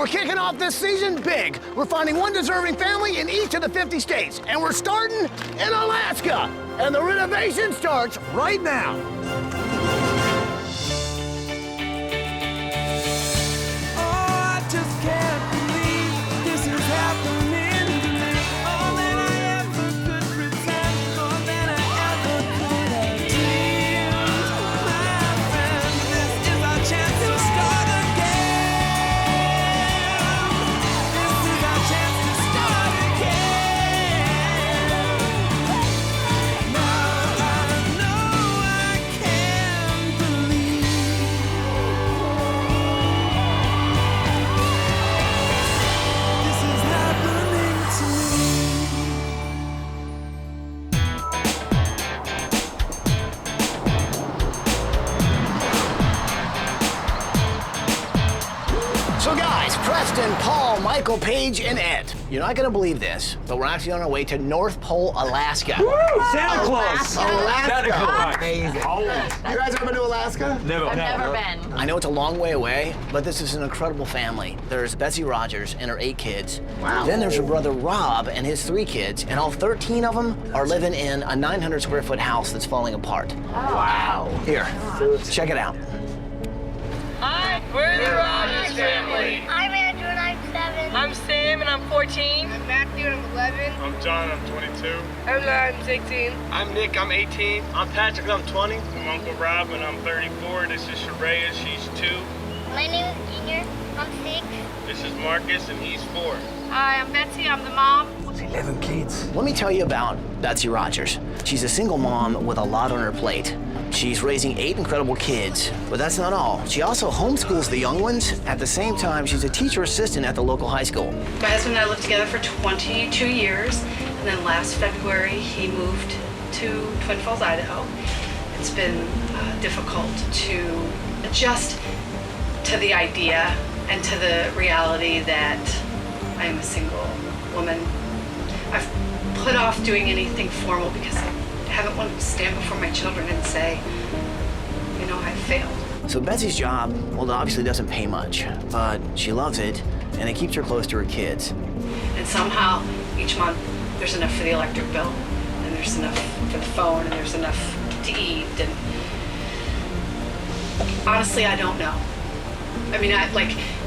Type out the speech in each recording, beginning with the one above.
we're kicking off this season big. We're finding one deserving family in each of the 50 states, and we're starting in Alaska. And the renovation starts right now. So guys, Preston, Paul, Michael, Paige, and Ed. You're not gonna believe this, but we're actually on our way to North Pole, Alaska. Woo! Santa Claus! Alaska. Santa Claus. Amazing. Oh. You guys ever been to Alaska? Never. I've never been. I know it's a long way away, but this is an incredible family. There's Betsy Rogers and her 8 kids. Wow. Then there's her brother Rob and his 3 kids, and all 13 of them are living in a 900 square foot house that's falling apart. Oh. Wow. Here, check it out. Hi, we're the Rogers family. I'm Andrew and I'm 7. I'm Sam and I'm 14. I'm Matthew and I'm 11. I'm John, I'm 22. I'm Lauren, I'm 16. I'm Nick, I'm 18. I'm Patrick, I'm 20. I'm Uncle Rob and I'm 34. This is Sharaya, she's 2. My name is Junior. I'm 6. This is Marcus and he's 4. Hi, I'm Betsy. I'm the mom. 11 kids. Let me tell you about Betsy Rogers. She's a single mom with a lot on her plate. She's raising 8 incredible kids, but that's not all. She also homeschools the young ones. At the same time, she's a teacher assistant at the local high school. My husband and I lived together for 22 years, and then last February he moved to Twin Falls, Idaho. It's been difficult to adjust to the idea and to the reality that I am a single woman. I've put off doing anything formal because I haven't wanted to stand before my children and say, you know, I failed. So Betsy's job, well, it obviously doesn't pay much, but she loves it, and it keeps her close to her kids. And somehow, each month, there's enough for the electric bill, and there's enough for the phone, and there's enough to eat, and honestly, I don't know. I mean,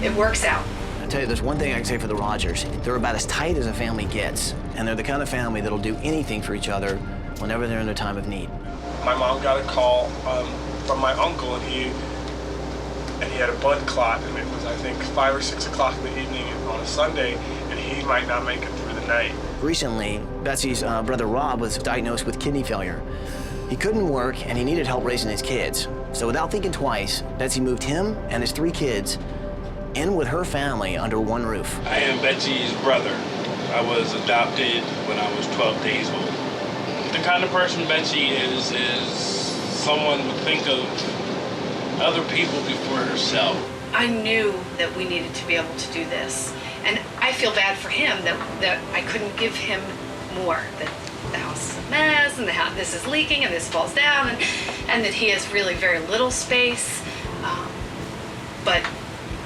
it works out. I tell you, there's one thing I can say for the Rogers. They're about as tight as a family gets, and they're the kind of family that'll do anything for each other whenever they're in a time of need. My mom got a call from my uncle and he had a blood clot and it was, I think, 5 or 6 o'clock in the evening on a Sunday and he might not make it through the night. Recently, Betsy's brother Rob was diagnosed with kidney failure. He couldn't work and he needed help raising his kids. So without thinking twice, Betsy moved him and his 3 kids in with her family under one roof. I am Betsy's brother. I was adopted when I was 12 days old. The kind of person Betsy is someone who would think of other people before herself. I knew that we needed to be able to do this. And I feel bad for him that I couldn't give him more, that the house is a mess, and this is leaking, and this falls down, and that he has really very little space. But,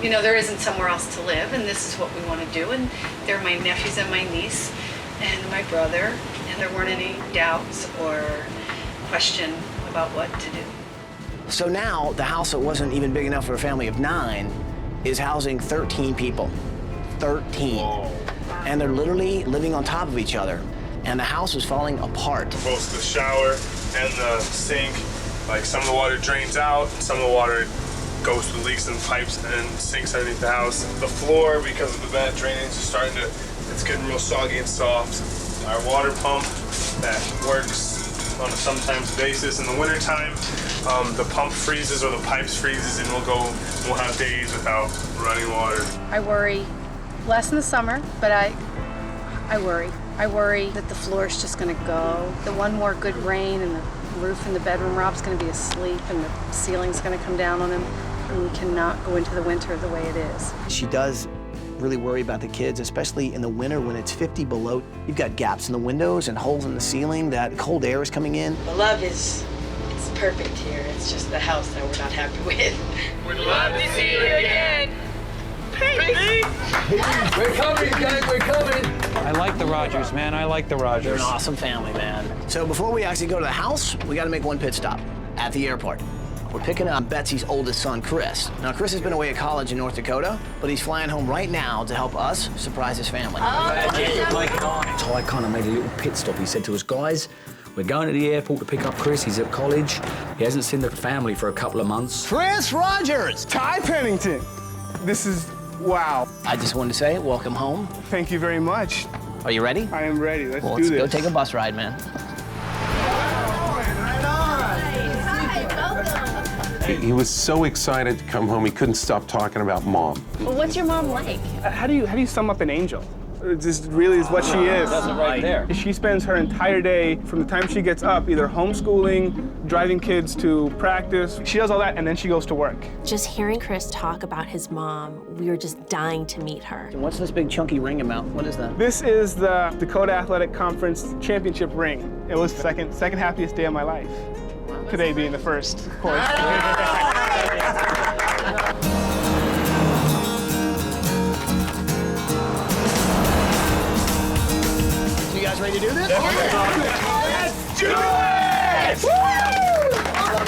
you know, there isn't somewhere else to live, and this is what we want to do. And they're my nephews and my niece and my brother, and there weren't any doubts or question about what to do. So now, the house that wasn't even big enough for a family of 9 is housing 13 people. 13. Whoa. And they're literally living on top of each other. And the house is falling apart. Both the shower and the sink, like some of the water drains out, and some of the water goes through leaks in the pipes and sinks underneath the house. The floor, because of the bad drainage, is it's getting real soggy and soft. Our water pump that works on a sometimes basis in the wintertime, the pump freezes or the pipes freezes and we'll have days without running water. I worry less in the summer, but I worry. I worry that the floor is just gonna go. The one more good rain and the roof in the bedroom, Rob's gonna be asleep and the ceiling's gonna come down on him, and we cannot go into the winter the way it is. She does really worry about the kids, especially in the winter when it's 50 below. You've got gaps in the windows and holes in the ceiling that cold air is coming in. The love it's perfect here. It's just the house that we're not happy with. We'd love to see you again. We're coming, gang, we're coming. I like the Rogers, man. I like the They're Rogers. an awesome family, man. So before we actually go to the house, we got to make one pit stop at the airport. We're picking up Betsy's oldest son, Chris. Now, Chris has been away at college in North Dakota, but he's flying home right now to help us surprise his family. Ty kind of made a little pit stop. He said to us, guys, we're going to the airport to pick up Chris. He's at college. He hasn't seen the family for a couple of months. Chris Rogers! Ty Pennington. This is wow. I just wanted to say, welcome home. Thank you very much. Are you ready? I am ready. Let's Well, do let's this. go take a bus ride, man. He was so excited to come home, he couldn't stop talking about Mom. Well, what's your mom like? How do you sum up an angel? It just really is what she is. That's it right there. She spends her entire day from the time she gets up either homeschooling, driving kids to practice. She does all that and then she goes to work. Just hearing Chris talk about his mom, we were just dying to meet her. What's this big chunky ring amount? What is that? This is the Dakota Athletic Conference championship ring. It was the second happiest day of my life. Today being the first, of course. So you guys ready to do this? Let's do it!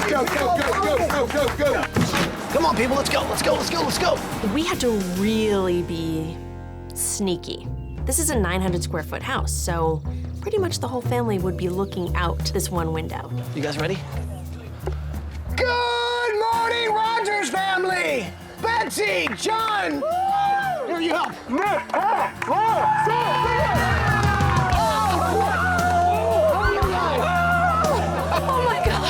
Go. Come on, people, let's go, let's go, let's go, let's go. We had to really be sneaky. This is a 900 square foot house, so pretty much the whole family would be looking out this one window. You guys ready? Good morning, Rogers family! Betsy, John! Here you help. Oh my God!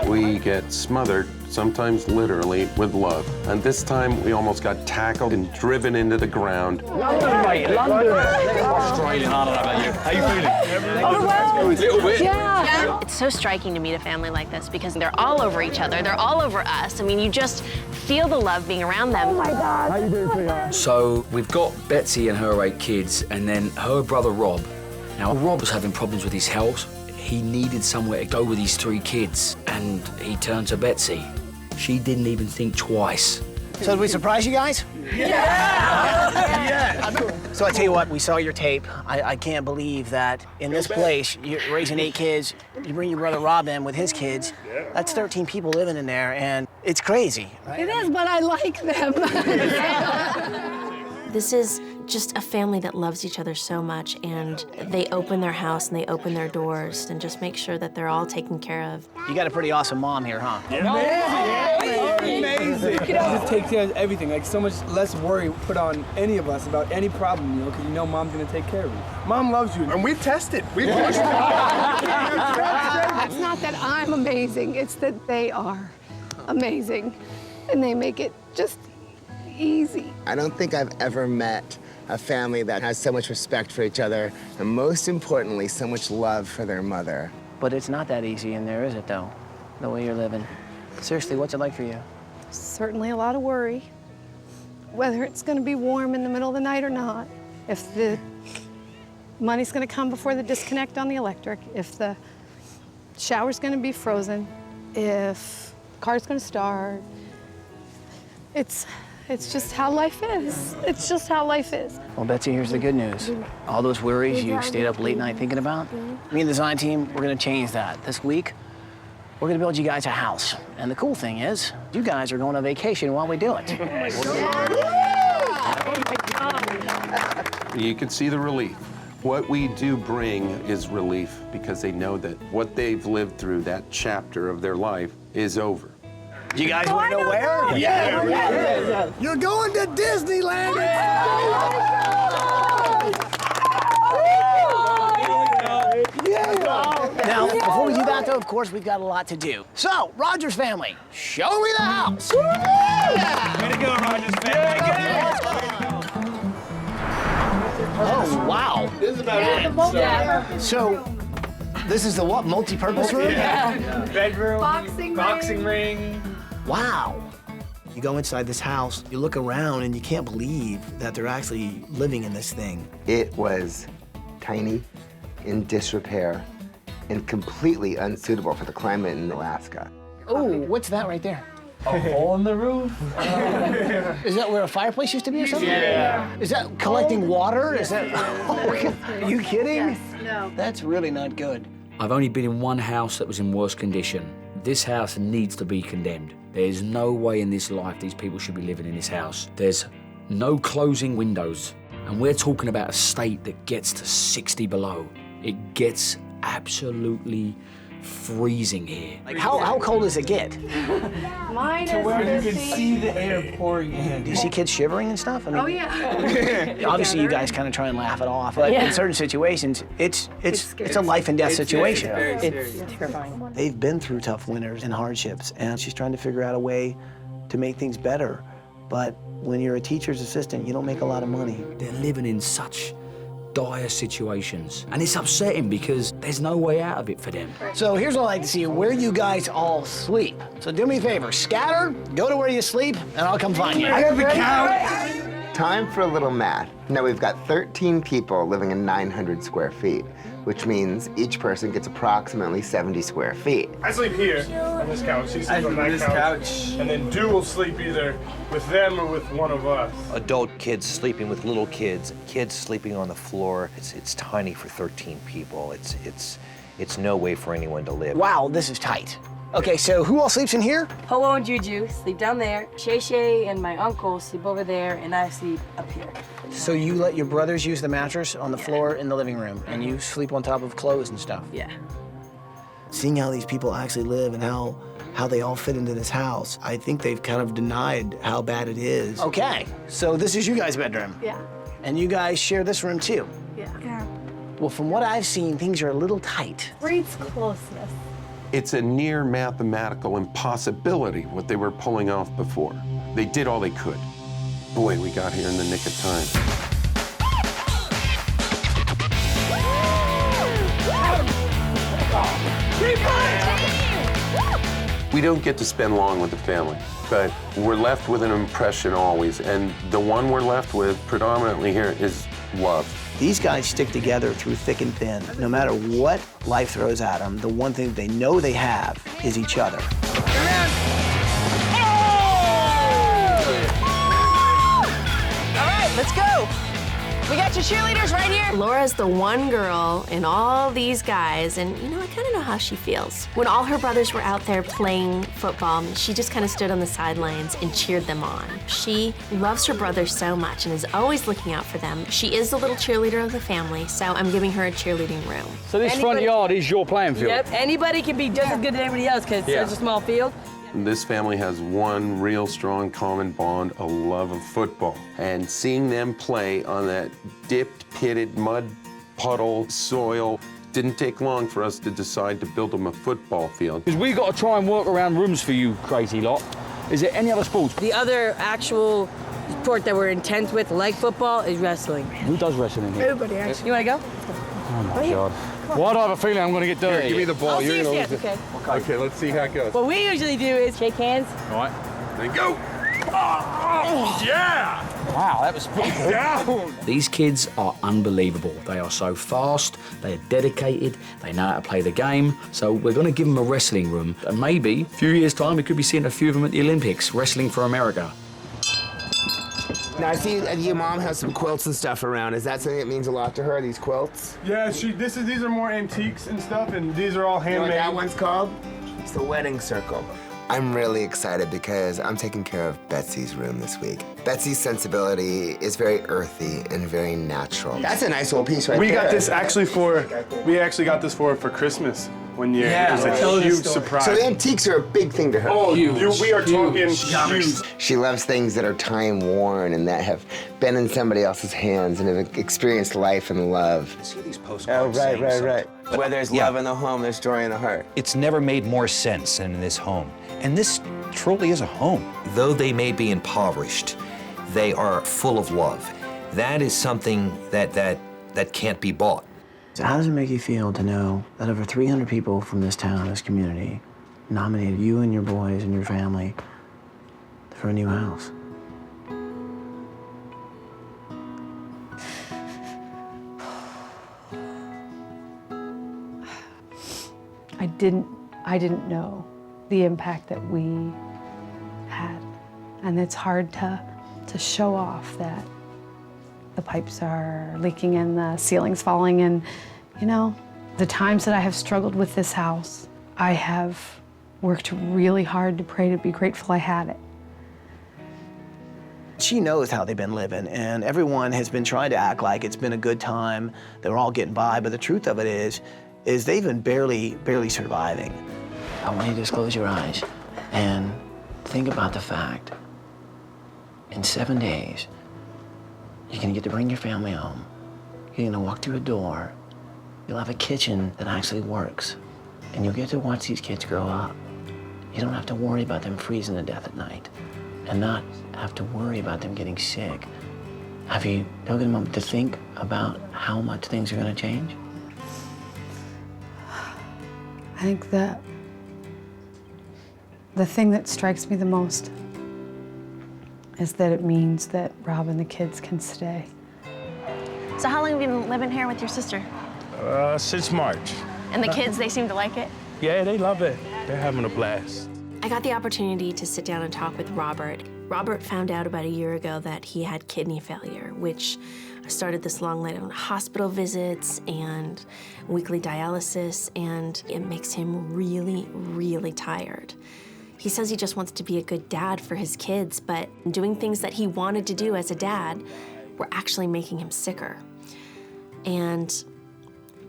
We get smothered, sometimes literally, with love. And this time, we almost got tackled and driven into the ground. London, mate, London. Australian, I don't know about you. How you feeling? A little bit. Yeah. It's so striking to meet a family like this because they're all over each other. They're all over us. I mean, you just feel the love being around them. Oh my God. How you doing, sweetheart? So we've got Betsy and her 8 kids, and then her brother Rob. Now, Rob was having problems with his health. He needed somewhere to go with his 3 kids, and he turned to Betsy. She didn't even think twice. So did we surprise you guys? So I tell you what, we saw your tape. I can't believe that in this place, you're raising 8 kids, you bring your brother Rob in with his kids. That's 13 people living in there, and it's crazy. Right? It is, but I like them. This is just a family that loves each other so much, and they open their house and they open their doors and just make sure that they're all taken care of. You got a pretty awesome mom here, huh? Amazing. It just takes care of everything. Like, so much less worry put on any of us about any problem, you know, because you know Mom's gonna take care of you. Mom loves you, and we've tested. We've It's not that I'm amazing, it's that they are amazing. And they make it just easy. I don't think I've ever met a family that has so much respect for each other, and most importantly, so much love for their mother. But it's not that easy in there, is it, though? The way you're living. Seriously, what's it like for you? Certainly a lot of worry, whether it's gonna be warm in the middle of the night or not, if the money's gonna come before the disconnect on the electric, if the shower's gonna be frozen, if the car's gonna start. It's just how life is. It's just how life is. Well, Betsy, here's the good news. All those worries you stayed up late night thinking about, me and the design team, we're gonna change that. This week, we're gonna build you guys a house. And the cool thing is, you guys are going on vacation while we do it. You can see the relief. What we do bring is relief because they know that what they've lived through, that chapter of their life, is over. You guys want to know where? Yeah. You're going to Disneyland. Now, before we do that, though, of course, we've got a lot to do. So, Rogers family, show me the house. Way to go, Rogers family. Oh, wow. This is about it. So, this is the what? Multi-purpose room? Yeah. Bedroom, boxing ring. Wow. You go inside this house, you look around, and you can't believe that they're actually living in this thing. It was tiny, in disrepair, and completely unsuitable for the climate in Alaska. Oh, what's that right there? A hole in the roof? Is that where a fireplace used to be or something? Yeah. Is that collecting water? Is that? Are you kidding? Yes, no. That's really not good. I've only been in one house that was in worse condition. This house needs to be condemned. There's no way in this life these people should be living in this house. There's no closing windows. And we're talking about a state that gets to 60 below. It gets absolutely freezing here. Like how cold does it get? Mine To is where you 50. can see the air pouring in. Do you see kids shivering and stuff? I mean, Oh, yeah. obviously you guys kind of try and laugh it off, but in certain situations, it's a life and death situation. It's terrifying. They've been through tough winters and hardships, and she's trying to figure out a way to make things better. But when you're a teacher's assistant, you don't make a lot of money. They're living in such dire situations. And it's upsetting because there's no way out of it for them. So here's what I'd like to see, where you guys all sleep. So do me a favor, scatter, go to where you sleep, and I'll come find you. I got the couch. Time for a little math. Now we've got 13 people living in 900 square feet, which means each person gets approximately 70 square feet. I sleep here on this couch. She sleeps on that this couch. And then Du will sleep either with them or with one of us. Adult kids sleeping with little kids, kids sleeping on the floor. It's tiny for 13 people. It's no way for anyone to live. Wow, this is tight. Okay, so who all sleeps in here? Ho-Oh and Juju sleep down there. Shay and my uncle sleep over there, and I sleep up here. So you let your brothers use the mattress on the floor in the living room, and you sleep on top of clothes and stuff? Yeah. Seeing how these people actually live and how they all fit into this house, I think they've kind of denied how bad it is. Okay, so this is you guys' bedroom. Yeah. And you guys share this room too? Yeah. Well, from what I've seen, things are a little tight. Breeds closeness. It's a near mathematical impossibility what they were pulling off before. They did all they could. Boy, we got here in the nick of time. We don't get to spend long with the family, but we're left with an impression always, and the one we're left with predominantly here is love. These guys stick together through thick and thin. No matter what life throws at them, the one thing they know they have is each other. All right, let's go. We got your cheerleaders right here. Laura's the one girl in all these guys, and you know, I kind of know how she feels. When all her brothers were out there playing football, she just kind of stood on the sidelines and cheered them on. She loves her brothers so much and is always looking out for them. She is the little cheerleader of the family, so I'm giving her a cheerleading room. So this front yard is your playing field? Yep, anybody can be just as good as anybody else because it's such a small field. This family has one real strong common bond, a love of football. And seeing them play on that dipped, pitted, mud puddle soil, didn't take long for us to decide to build them a football field. Because we got to try and work around rooms for you crazy lot. Is there any other sports? The other actual sport that we're intense with, like football, is wrestling. Who does wrestling in here? Everybody, actually. You want to go? Oh my God. Why do I have a feeling I'm going to get dirty? Give me the ball. I'll see you, yes, okay. Okay, let's see how it goes. What we usually do is shake hands. All right. Then go. Yeah! Wow, that was pretty good. Down! These kids are unbelievable. They are so fast, they are dedicated, they know how to play the game. So we're going to give them a wrestling room. And maybe, a few years' time, we could be seeing a few of them at the Olympics, wrestling for America. Now I see your mom has some quilts and stuff around. Is that something that means a lot to her, these quilts? Yeah, these are more antiques and stuff, and these are all You know what handmade. that one's called? It's the wedding circle. I'm really excited because I'm taking care of Betsy's room this week. Betsy's sensibility is very earthy and very natural. That's a nice little piece right We there. got this actually got this for Christmas one year. Yeah, it was tell a the huge story. surprise. So the antiques are a big thing to her. Oh, we are talking huge. She loves things that are time-worn and that have been in somebody else's hands and have experienced life and love. See these Oh, postcards right, saying right, something. right. Where there's love in the home, there's joy in the heart. It's never made more sense than in this home. And this truly is a home. Though they may be impoverished, they are full of love. That is something that can't be bought. So how does it make you feel to know that over 300 people from this town, this community, nominated you and your boys and your family for a new house? didn't know the impact that we had. And it's hard to show off that the pipes are leaking and the ceiling's falling. And, you know, the times that I have struggled with this house, I have worked really hard to pray to be grateful I had it. She knows how they've been living, and everyone has been trying to act like it's been a good time, they're all getting by, but the truth of it is they've been barely surviving. I want you to just close your eyes and think about the fact, in 7 days, you're gonna get to bring your family home. You're gonna walk through a door, you'll have a kitchen that actually works, and you'll get to watch these kids grow up. You don't have to worry about them freezing to death at night, and not have to worry about them getting sick. Have you taken a moment to think about how much things are gonna change? I think that the thing that strikes me the most is that it means that Rob and the kids can stay. So how long have you been living here with your sister? Since March. And the kids, they seem to like it? Yeah, they love it. They're having a blast. I got the opportunity to sit down and talk with Robert. Robert found out about a year ago that he had kidney failure, which started this long line of hospital visits and weekly dialysis, and it makes him really, really tired. He says he just wants to be a good dad for his kids, but doing things that he wanted to do as a dad were actually making him sicker. And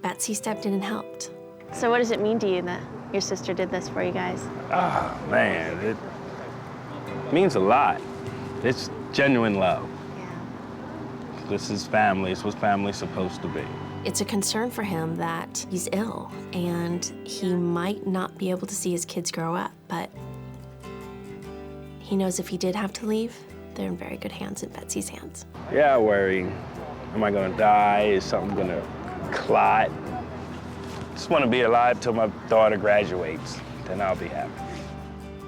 Betsy stepped in and helped. So what does it mean to you that your sister did this for you guys? Oh, man, it means a lot. It's genuine love. Yeah. This is family. It's what family's supposed to be. It's a concern for him that he's ill and he might not be able to see his kids grow up, but he knows if he did have to leave, they're in very good hands, in Betsy's hands. Yeah, I worry. Am I gonna die? Is something gonna clot? Just want to be alive till my daughter graduates. Then I'll be happy.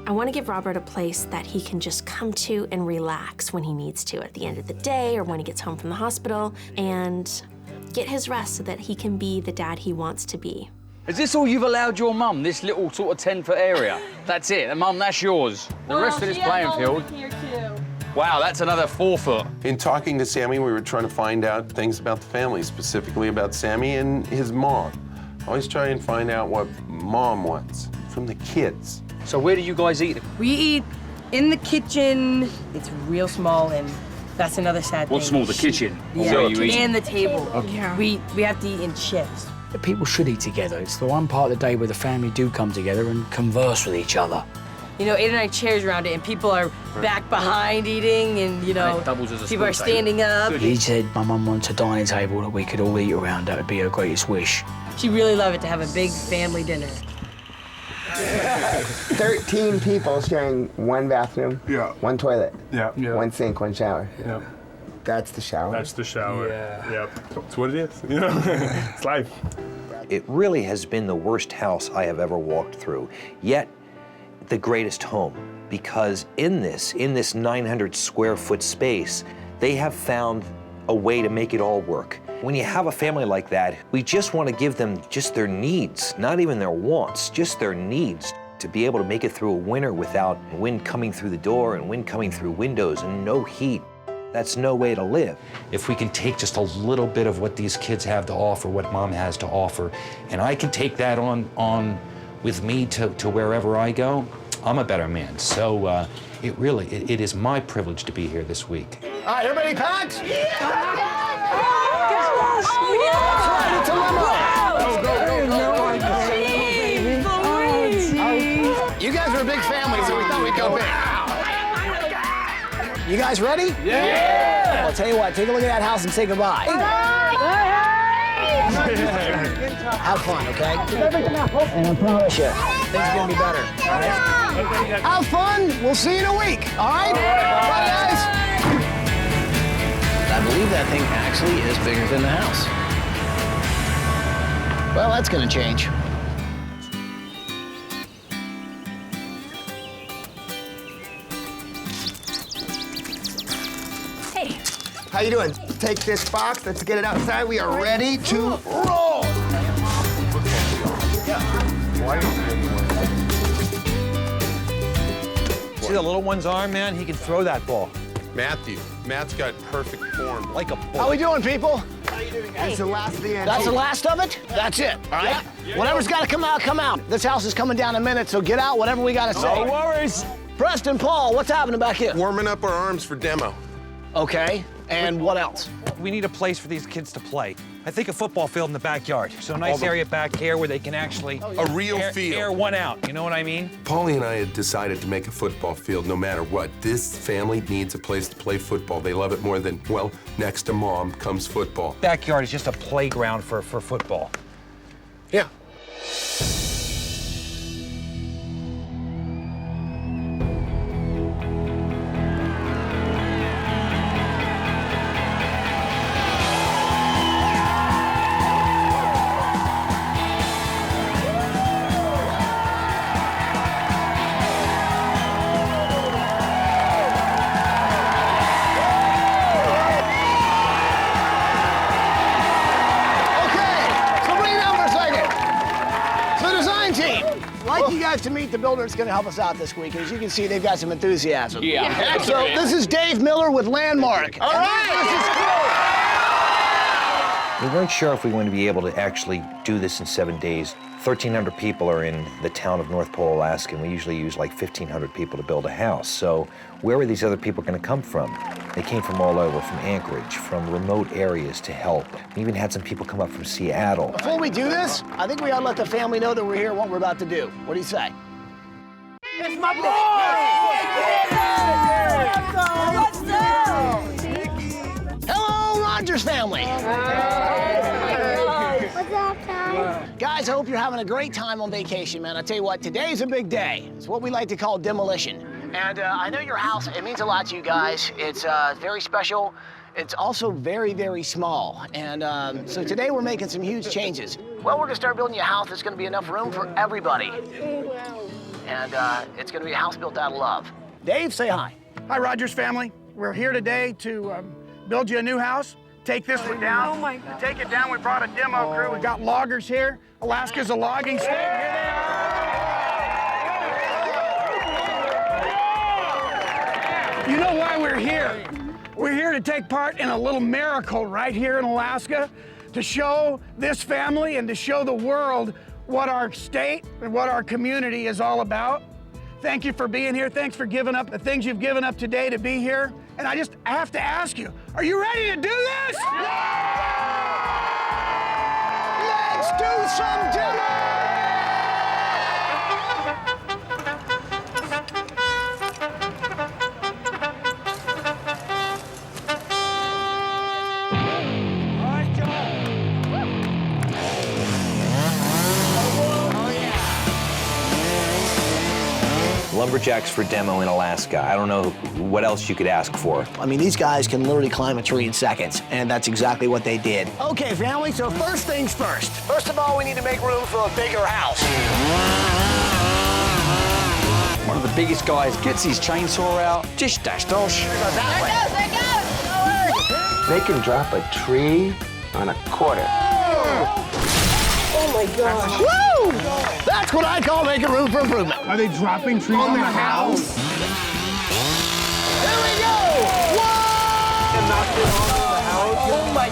I want to give Robert a place that he can just come to and relax when he needs to at the end of the day or when he gets home from the hospital, and get his rest so that he can be the dad he wants to be. Is this all you've allowed your mum, this little sort of 10-foot area? That's it, and Mum, that's yours. The rest of this playing field. Wow, that's another 4 foot. In talking to Sammy, we were trying to find out things about the family, specifically about Sammy and his mom. Always try and find out what Mom wants from the kids. So where do you guys eat? We eat in the kitchen. It's real small, and that's another sad thing. What's small, the kitchen? Yeah, Where you eat? and the table. Okay. Yeah. We have to eat in shifts. People should eat together. It's the one part of the day where the family do come together and converse with each other. You know, 8 or 9 chairs around it, and people are back behind eating, and, you know, people are standing up. He said my mum wants a dining table that we could all eat around. That would be her greatest wish. She'd really love it to have a big family dinner. 13 people sharing one bathroom, one toilet, one sink, one shower. Yeah. That's the shower. That's the shower. Yeah. Yep. That's what it is. You know, it's life. It really has been the worst house I have ever walked through, yet the greatest home, because in this 900 square foot space, they have found a way to make it all work. When you have a family like that, we just want to give them just their needs, not even their wants, just their needs, to be able to make it through a winter without wind coming through the door and wind coming through windows and no heat. That's no way to live. If we can take just a little bit of what these kids have to offer, what Mom has to offer, and I can take that on with me to wherever I go, I'm a better man. So it is my privilege to be here this week. All right, everybody packed? You guys are a big family, so we thought we'd go big. You guys ready? Yeah! Well, I'll tell you what, take a look at that house and say goodbye. Have fun, okay? And I promise you, things are gonna be better. All right? Have fun. We'll see you in a week. All right? Bye, guys. I believe that thing actually is bigger than the house. Well, that's gonna change. Hey. How you doing? Take this box, let's get it outside. We are ready to roll. See the little one's arm, man? He can throw that ball. Matt's got perfect form. Like a bull. How we doing, people? That's the last of the end. That's the last of it? That's it, all right? Whatever's got to come out, come out. This house is coming down in a minute, so get out whatever we got to say. No worries. Preston, Paul, what's happening back here? Warming up our arms for demo. Okay, and what else? We need a place for these kids to play. I think a football field in the backyard. So a nice area back here where they can actually A real field. air one out. You know what I mean? Paulie and I had decided to make a football field no matter what. This family needs a place to play football. They love it more than, well, next to mom comes football. Backyard is just a playground for football. Yeah. To meet the builder that's going to help us out this week. As you can see, they've got some enthusiasm. Yeah. So this is Dave Miller with Landmark. All right. We weren't sure if we were going to be able to actually do this in 7 days. 1,300 people are in the town of North Pole, Alaska, and we usually use like 1,500 people to build a house. So where were these other people going to come from? They came from all over, from Anchorage, from remote areas to help. We even had some people come up from Seattle. Before we do this, I think we ought to let the family know that we're here and what we're about to do. What do you say? It's my boy! Hello, Rogers family. What's up, Ty? Guys, I hope you're having a great time on vacation, man. I tell you what, today's a big day. It's what we like to call demolition. And I know your house, it means a lot to you guys. It's very special. It's also very, very small. And so today we're making some huge changes. Well, we're gonna start building you a house that's gonna be enough room for everybody. And it's gonna be a house built out of love. Dave, say hi. Hi, Rogers family. We're here today to build you a new house. Take this one down. Oh my God. Take it down. We brought a demo crew. We got loggers here. Alaska's a logging state. Here they are. You know why we're here? We're here to take part in a little miracle right here in Alaska, to show this family and to show the world what our state and what our community is all about. Thank you for being here. Thanks for giving up the things you've given up today to be here. And I have to ask you, are you ready to do this? Let's do some demo! Lumberjacks for demo in Alaska. I don't know what else you could ask for. I mean, these guys can literally climb a tree in seconds, and that's exactly what they did. Okay, family, so first things first. First of all, we need to make room for a bigger house. One of the biggest guys gets his chainsaw out. Dish dash dosh. There it goes. They can drop a tree on a quarter. Oh my God. Woo! That's what I call making room for improvement. Are they dropping trees on the house? There we go! Whoa! And knocked it onto the house? Oh my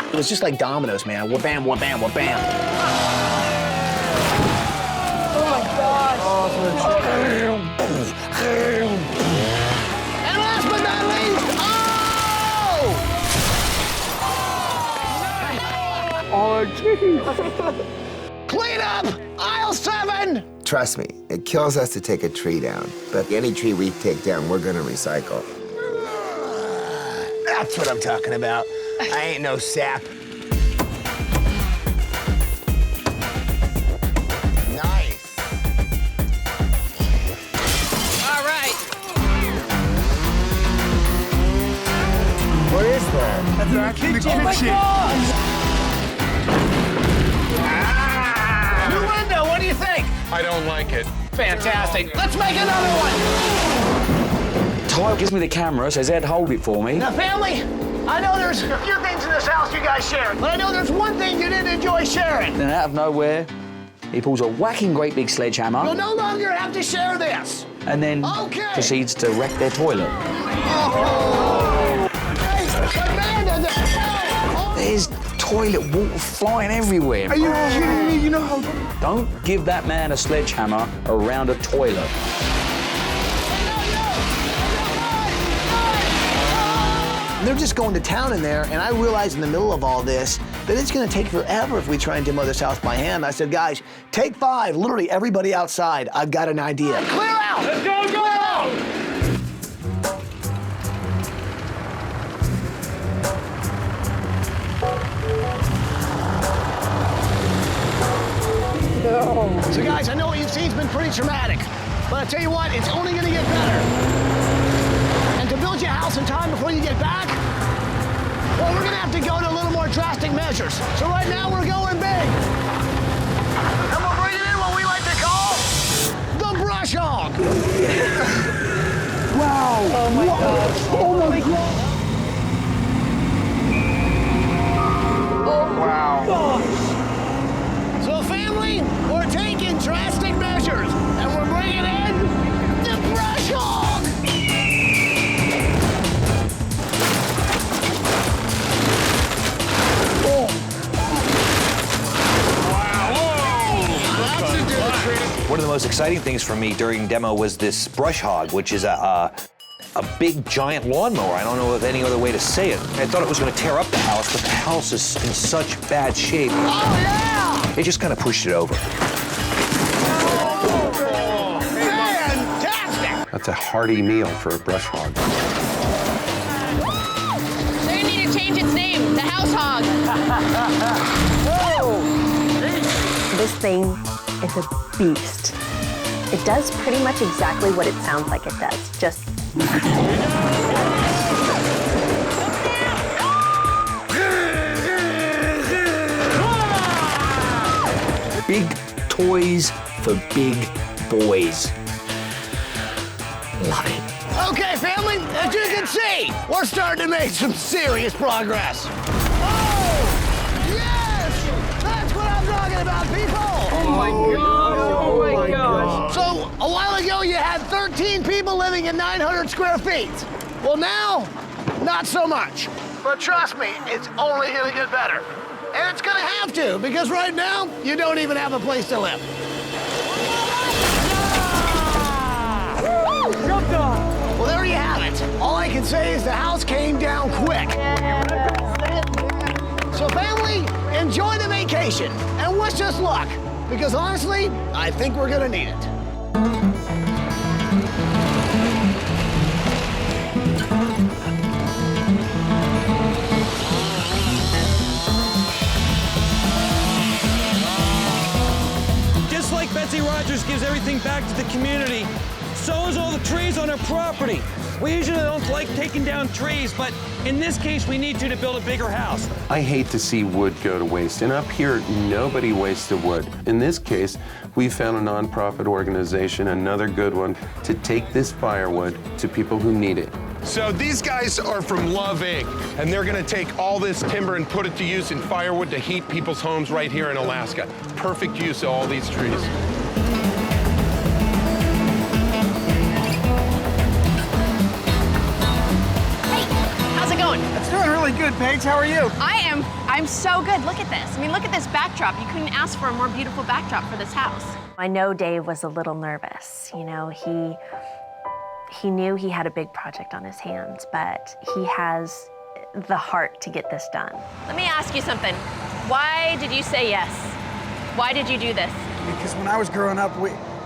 God! It was just like dominoes, man. Wha bam, wha bam, wha bam. Oh my God. And last but not least, Oh, geez. clean up aisle 7! Trust me, it kills us to take a tree down. But any tree we take down, we're gonna recycle. That's what I'm talking about. I ain't no sap. Nice. All right. What is that? That's actually the Oh my kitchen. God. New window, what do you think? I don't like it. Fantastic. Let's make another one. Ty gives me the camera, says Ed, hold it for me. Now, family, I know there's a few things in this house you guys share, but I know there's one thing you didn't enjoy sharing. Then out of nowhere, he pulls a whacking great big sledgehammer. You'll no longer have to share this. And then proceeds to wreck their toilet. Oh. Hey, Amanda, There's toilet water flying everywhere. Are you kidding me? You know how... Don't give that man a sledgehammer around a toilet. They're just going to town in there, and I realized in the middle of all this that it's gonna take forever if we try and demo this house by hand. I said, guys, take 5, literally everybody outside. I've got an idea. Clear out! Let's go, go! No. So guys, I know what you've seen has been pretty traumatic, but I tell you what, it's only gonna get better. And to build your house in time before you get back, well, we're gonna have to go to a little more drastic measures. So right now, we're going big. And we're bringing in what we like to call the brush hog. Wow. Oh my gosh. Oh my God. Oh wow. Gosh. So family, we're taking drastic measures, and we're bringing in the brush hog. One of the most exciting things for me during demo was this brush hog, which is a big giant lawnmower. I don't know of any other way to say it. I thought it was going to tear up the house, but the house is in such bad shape. Oh, yeah! It just kind of pushed it over. Fantastic! That's a hearty meal for a brush hog. They need to change its name, the house hog. This thing is a beast. It does pretty much exactly what it sounds like it does, just... Big toys for big boys. Love it. Okay, family, as you can see, we're starting to make some serious progress. Oh, yes! That's what I'm talking about, people! Oh my gosh, oh my gosh. So, a while ago, you had 13 people living in 900 square feet. Well, now, not so much. But trust me, it's only gonna get better. And it's gonna have to, because right now, you don't even have a place to live. Well, there you have it. All I can say is the house came down quick. So family, enjoy the vacation and wish us luck, because honestly, I think we're gonna need it. Just like Betsy Rogers gives everything back to the community, so is all the trees on her property. We usually don't like taking down trees, but in this case, we need to build a bigger house. I hate to see wood go to waste, and up here, nobody wastes the wood. In this case, we found a nonprofit organization, another good one, to take this firewood to people who need it. So these guys are from Love Inc., and they're gonna take all this timber and put it to use in firewood to heat people's homes right here in Alaska. Perfect use of all these trees. It's doing really good, Paige. How are you? I'm so good. Look at this. I mean, look at this backdrop. You couldn't ask for a more beautiful backdrop for this house. I know Dave was a little nervous. You know, he knew he had a big project on his hands, but he has the heart to get this done. Let me ask you something. Why did you say yes? Why did you do this? Because when I was growing up,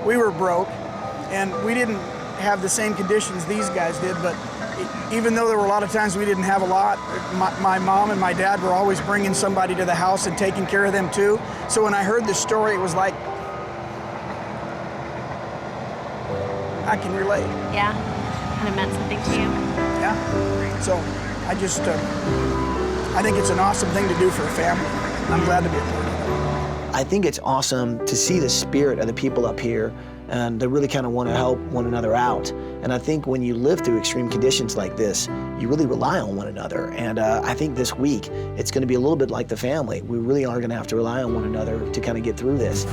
we were broke, and we didn't have the same conditions these guys did, but even though there were a lot of times we didn't have a lot, my mom and my dad were always bringing somebody to the house and taking care of them too. So when I heard this story, it was like, I can relate. Yeah, kind of meant something to you. Yeah, so I just, I think it's an awesome thing to do for a family. I'm glad to be a part of it. I think it's awesome to see the spirit of the people up here, and they really kind of want to help one another out. And I think when you live through extreme conditions like this, you really rely on one another. And I think this week, it's gonna be a little bit like the family. We really are gonna have to rely on one another to kind of get through this.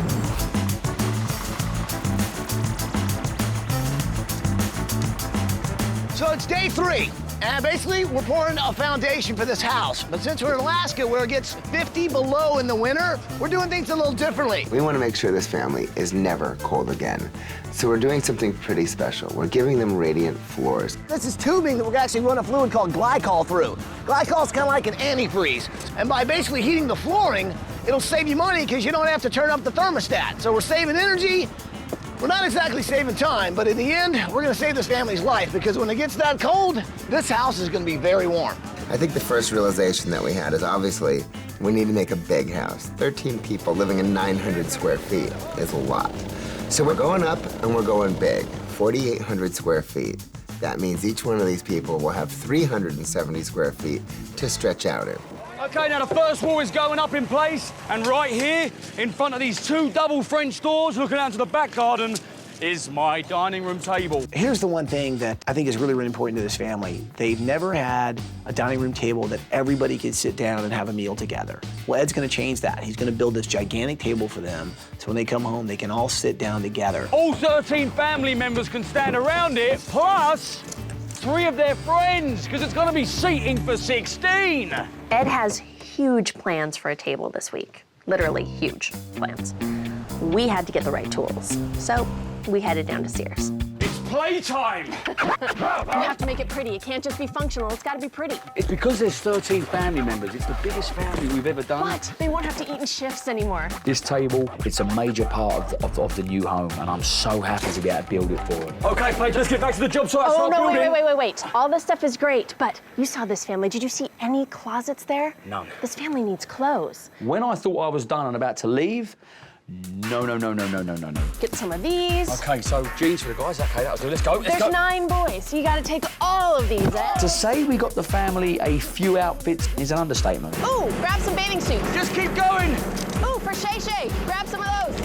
So it's day 3, and basically we're pouring a foundation for this house. But since we're in Alaska, where it gets 50 below in the winter, we're doing things a little differently. We want to make sure this family is never cold again. So we're doing something pretty special. We're giving them radiant floors. This is tubing that we're actually run a fluid called glycol through. Glycol is kind of like an antifreeze. And by basically heating the flooring, it'll save you money because you don't have to turn up the thermostat. So we're saving energy. We're not exactly saving time, but in the end, we're gonna save this family's life because when it gets that cold, this house is gonna be very warm. I think the first realization that we had is obviously we need to make a big house. 13 people living in 900 square feet is a lot. So we're going up and we're going big, 4,800 square feet. That means each one of these people will have 370 square feet to stretch out in. Okay, now the first wall is going up in place, and right here, in front of these 2 double French doors looking out to the back garden, is my dining room table. Here's the one thing that I think is really, really important to this family. They've never had a dining room table that everybody could sit down and have a meal together. Well, Ed's gonna change that. He's gonna build this gigantic table for them, so when they come home, they can all sit down together. All 13 family members can stand around it, plus 3 of their friends, because it's gonna be seating for 16. Ed has huge plans for a table this week. Literally huge plans. We had to get the right tools, so we headed down to Sears. It's playtime! You have to make it pretty. It can't just be functional. It's got to be pretty. It's because there's 13 family members. It's the biggest family we've ever done. What? They won't have to eat in shifts anymore. This table, it's a major part of the new home, and I'm so happy to be able to build it for them. Okay, Paige, let's get back to the job site. Oh, no, wait. All this stuff is great, but you saw this family. Did you see any closets there? None. This family needs clothes. When I thought I was done and about to leave, no. Get some of these. Okay, so jeans for the guys. Okay, that'll do. Let's go. There's 9 boys, so you got to take all of these, Ed. To say we got the family a few outfits is an understatement. Ooh, grab some bathing suits. Just keep going. Ooh, for Shay Shay, grab some of those.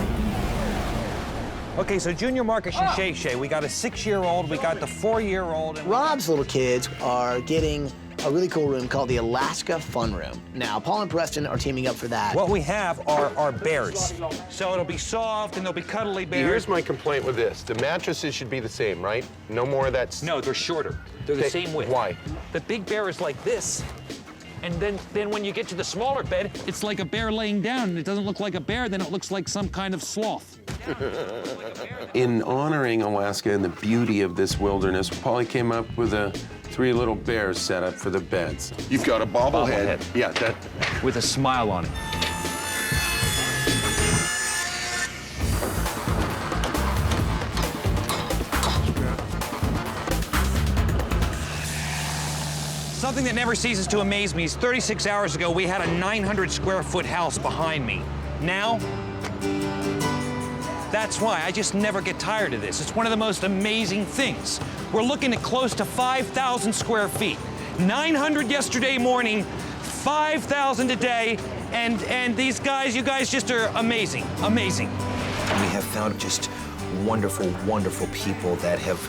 Okay, so Junior, Marcus, and Shay Shay. We got a 6-year-old, we got the 4-year-old. And Rob's little kids are getting a really cool room called the Alaska Fun Room. Now, Paul and Preston are teaming up for that. What we have are bears. So it'll be soft and they'll be cuddly bears. Here's my complaint with this. The mattresses should be the same, right? No more of that. No, they're shorter. They're the same width. Why? The big bear is like this. And then when you get to the smaller bed, it's like a bear laying down. And it doesn't look like a bear, then it looks like some kind of sloth. In honoring Alaska and the beauty of this wilderness, Paulie came up with 3 little bears set up for the beds. You've got a bobblehead. Yeah, that. With a smile on it. Something that never ceases to amaze me is 36 hours ago, we had a 900 square foot house behind me. Now, that's why I just never get tired of this. It's one of the most amazing things. We're looking at close to 5,000 square feet. 900 yesterday morning, 5,000 today, and these guys, you guys just are amazing, amazing. We have found just wonderful, wonderful people that have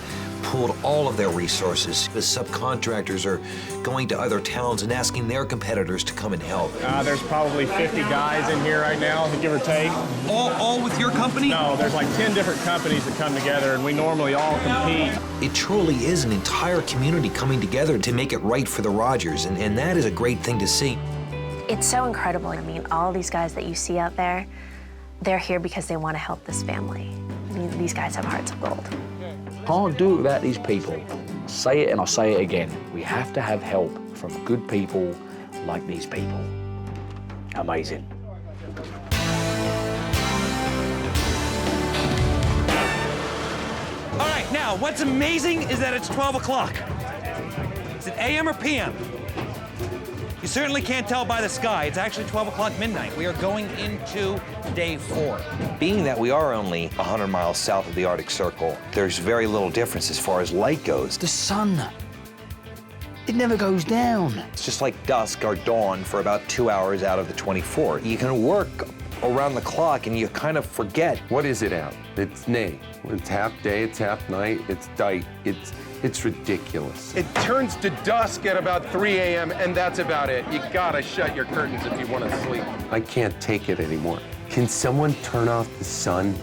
pooled all of their resources. The subcontractors are going to other towns and asking their competitors to come and help. There's probably 50 guys in here right now, give or take. All with your company? No, there's like 10 different companies that come together, and we normally all compete. It truly is an entire community coming together to make it right for the Rogers, and that is a great thing to see. It's so incredible. I mean, all these guys that you see out there, they're here because they want to help this family. I mean, these guys have hearts of gold. Can't do it without these people. I'll say it and I'll say it again. We have to have help from good people like these people. Amazing. All right, now, what's amazing is that it's 12 o'clock. Is it AM or PM? You certainly can't tell by the sky. It's actually 12 o'clock midnight. We are going into day 4. Being that we are only 100 miles south of the Arctic Circle, there's very little difference as far as light goes. The sun, it never goes down. It's just like dusk or dawn for about 2 hours out of the 24. You can work around the clock, and you kind of forget. What is it out? It's nay. It's half day, it's half night, it's night. It's ridiculous. It turns to dusk at about 3 a.m., and that's about it. You gotta shut your curtains if you want to sleep. I can't take it anymore. Can someone turn off the sun?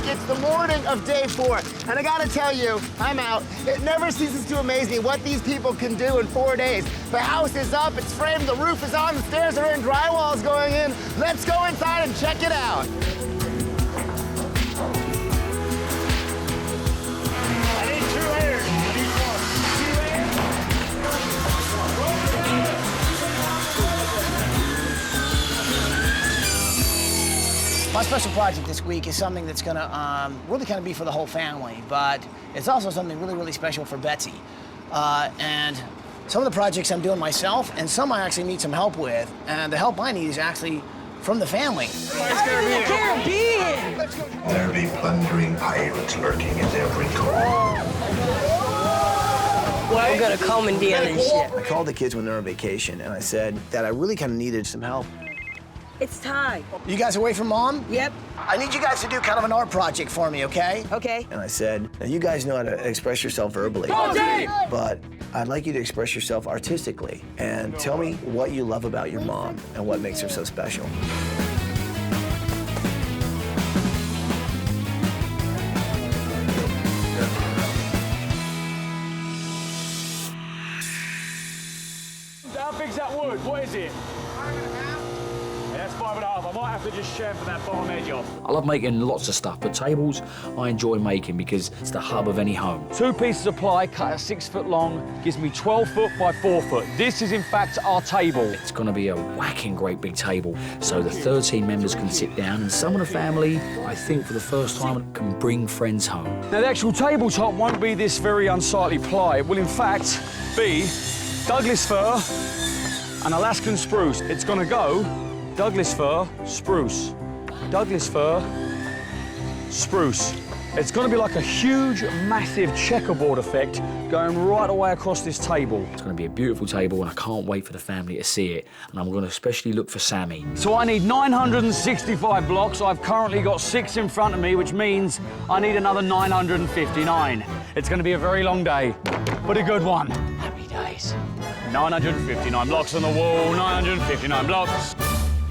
It's the morning of day 4, and I gotta tell you, I'm out. It never ceases to amaze me what these people can do in 4 days. The house is up, it's framed, the roof is on, the stairs are in, drywall's going in. Let's go inside and check it out. I need 2 layers. I need 2 layers. My special project this week is something that's gonna really kind of be for the whole family, but it's also something really, really special for Betsy. And some of the projects I'm doing myself, and some I actually need some help with, and the help I need is actually from the family. Caribbean! There be plundering pirates lurking in every corner. We're gonna commandeer this shit. I called the kids when they're on vacation, and I said that I really kind of needed some help. It's time. You guys away from Mom? Yep. I need you guys to do kind of an art project for me, okay? Okay. And I said, now you guys know how to express yourself verbally, but I'd like you to express yourself artistically and tell me what you love about your mom and what makes her so special. How big's that wood? What is it? 5.5. That's 5.5. I might have to just shave that bottom edge off. I love making lots of stuff, but tables I enjoy making because it's the hub of any home. 2 pieces of ply cut at 6 foot long gives me 12 foot by 4 foot. This is in fact our table. It's going to be a whacking great big table so the 13 members can sit down, and some of the family, I think for the first time, can bring friends home. Now the actual tabletop won't be this very unsightly ply. It will in fact be Douglas fir and Alaskan spruce. It's going to go Douglas fir, spruce. Douglas fir, spruce. It's going to be like a huge, massive checkerboard effect going right away across this table. It's going to be a beautiful table, and I can't wait for the family to see it. And I'm going to especially look for Sammy. So I need 965 blocks. I've currently got 6 in front of me, which means I need another 959. It's going to be a very long day, but a good one. Happy days. 959 blocks on the wall, 959 blocks.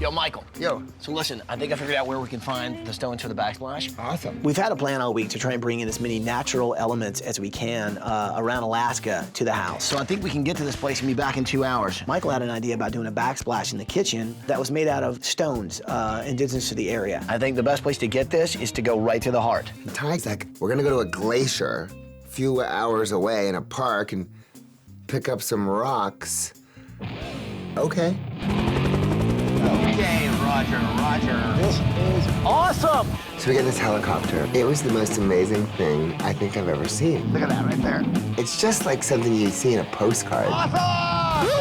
Yo, Michael. Yo. So listen, I think I figured out where we can find the stones for the backsplash. Awesome. We've had a plan all week to try and bring in as many natural elements as we can around Alaska to the house. So I think we can get to this place and be back in 2 hours. Michael had an idea about doing a backsplash in the kitchen that was made out of stones indigenous to the area. I think the best place to get this is to go right to the heart. Ty's like, we're gonna go to a glacier a few hours away in a park and pick up some rocks. Okay. Okay, Roger. This is awesome! So we get this helicopter. It was the most amazing thing I think I've ever seen. Look at that right there. It's just like something you'd see in a postcard. Awesome!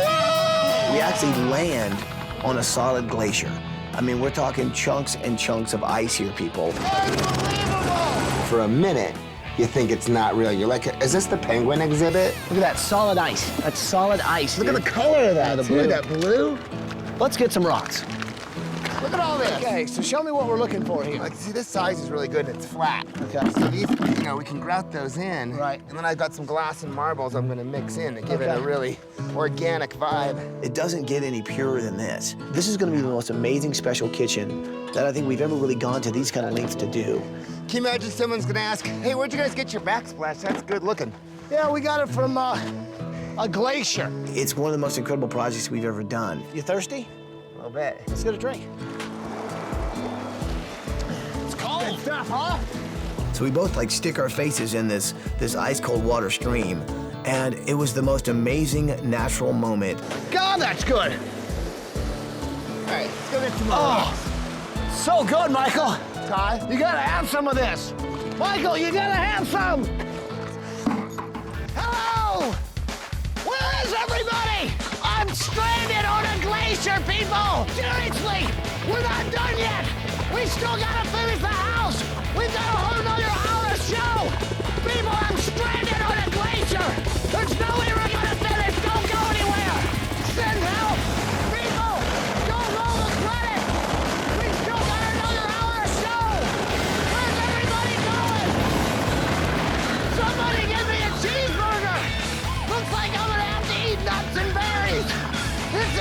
We actually land on a solid glacier. I mean, we're talking chunks and chunks of ice here, people. Unbelievable! For a minute, you think it's not real. You're like, is this the penguin exhibit? Look at that solid ice. That's solid ice. Look at the color of that. The blue. That blue? Let's get some rocks. Look at all this. Okay, so show me what we're looking for here. Like, see, this size is really good and it's flat. Okay. So these, you know, we can grout those in. Right. And then I've got some glass and marbles I'm gonna mix in to give it a really organic vibe. It doesn't get any purer than this. This is gonna be the most amazing special kitchen that I think we've ever really gone to these kind of lengths to do. Can you imagine someone's gonna ask, hey, where'd you guys get your backsplash? That's good looking. Yeah, we got it from a glacier. It's one of the most incredible projects we've ever done. You thirsty? A little bit. Let's get a drink. It's cold. Good stuff, huh? So we both like stick our faces in this ice cold water stream, and it was the most amazing natural moment. God, that's good. All right, let's go get some more. Oh, so good, Michael. Ty? You gotta have some of this. Michael, you gotta have some. Hello! Where is everybody? I'm stranded on a glacier, people! Seriously, we're not done yet! We still gotta finish the house! We've got a whole nother hour to show! People, I'm stranded on a glacier! There's no way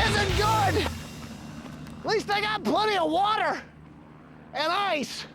isn't good. At least I got plenty of water and ice.